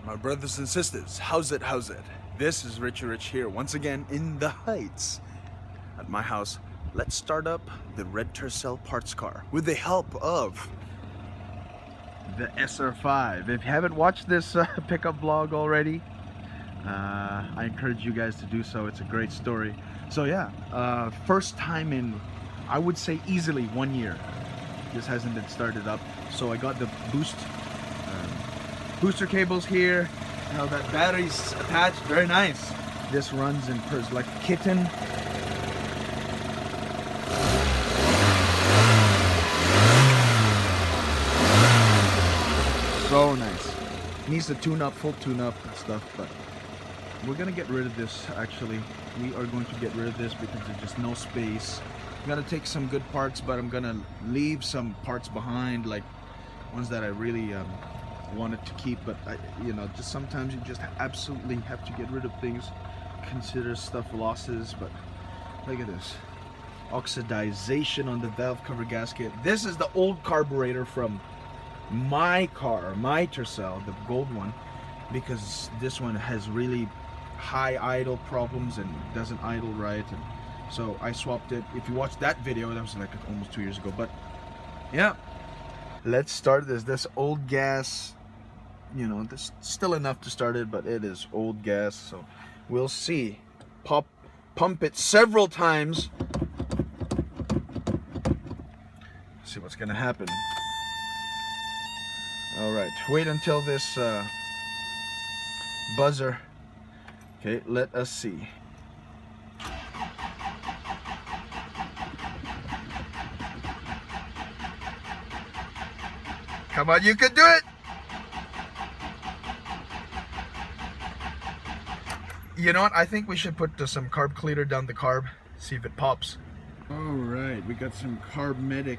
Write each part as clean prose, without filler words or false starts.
My brothers and sisters, how's it? This is Richie Rich here, once again in the Heights at my house. Let's start up the red Tercel Parts Car with the help of the SR5. If you haven't watched this pickup vlog already, I encourage you guys to do so. It's a great story. So yeah, first time in, I would say easily 1 year. This hasn't been started up. So I got the booster cables here. Now that battery's attached, very nice. This runs in purrs like a kitten. So nice. Needs to tune up, full tune up and stuff, but we're gonna get rid of this. Actually, we are going to get rid of this because there's just no space. I'm gonna take some good parts, but I'm gonna leave some parts behind, like ones that I really wanted to keep, but you know, just sometimes you just absolutely have to get rid of things, consider stuff losses. But look at this oxidization on the valve cover gasket. This is the old carburetor from my car, my Tercel, the gold one, because this one has really high idle problems and doesn't idle right, and so I swapped it. If you watch that video, that was like almost 2 years ago. But yeah, let's start this old gas, you know, this still enough to start it, but it is old gas, so we'll see. Pump it several times, see what's gonna happen. All right, wait until this buzzer. Okay, let us see. Come on, you can do it! You know what? I think we should put some carb cleaner down the carb, see if it pops. All right, we got some Carb Medic.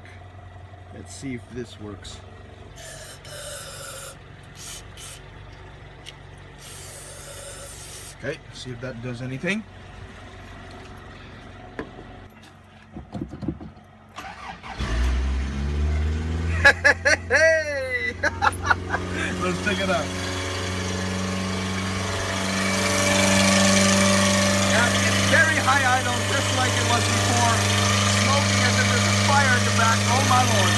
Let's see if this works. Okay, see if that does anything. Hey! Let's check it out. Yeah, it's very high idle, just like it was before. Smoking as if there's a fire in the back. Oh my lord.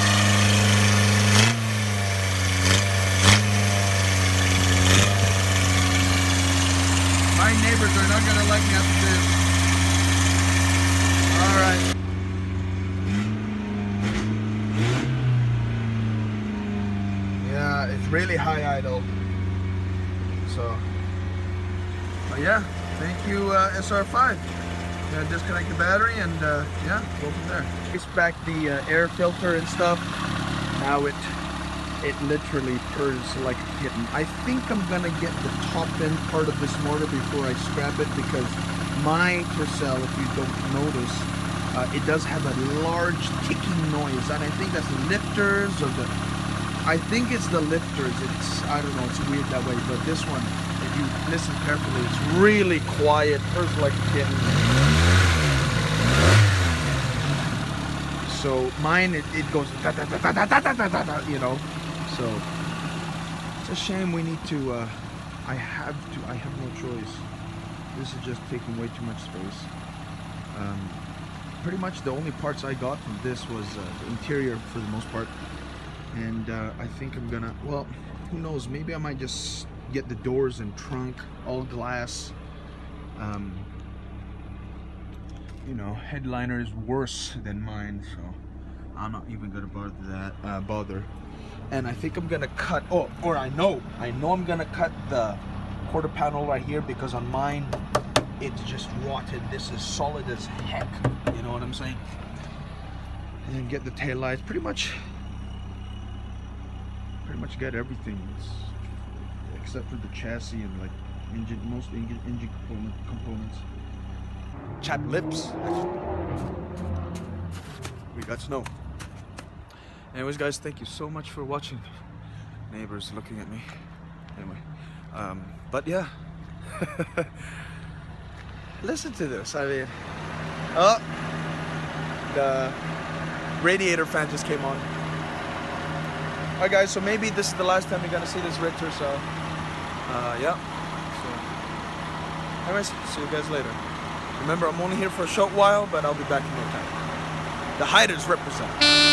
My neighbors are not gonna like me after this. All right. Yeah, it's really high idle. So, but yeah, thank you SR5. Yeah, disconnect the battery and yeah, go from there. It's back the air filter and stuff. Now it literally purrs like a kitten. I think I'm gonna get the top end part of this motor before I scrap it, because my Tercel, if you don't notice, it does have a large ticking noise, and I think that's the lifters or the, I think it's the lifters. It's, I don't know, it's weird that way, but this one, if you listen carefully, it's really quiet, purrs like a kitten. So mine, it goes da, da, da, da, da, da, da, da, da, you know. So it's a shame we need to. I have no choice. This is just taking way too much space. Pretty much the only parts I got from this was the interior for the most part, and I think I'm gonna. Well, who knows? Maybe I might just get the doors and trunk all glass. You know, headliner is worse than mine, so I'm not even gonna bother. And I think I'm gonna cut. Oh, or I know I'm gonna cut the quarter panel right here, because on mine it's just rotted. This is solid as heck. You know what I'm saying? And then get the tail lights. Pretty much got everything except for the chassis and like most engine components. Chapped lips. We got snow. Anyways, guys, thank you so much for watching. Neighbors looking at me. Anyway, but yeah. Listen to this. I mean, oh, the radiator fan just came on. Alright guys, so maybe this is the last time you're gonna see this red Tercel. Yeah. So, anyways, see you guys later. Remember, I'm only here for a short while, but I'll be back in no time. The Hiders represent.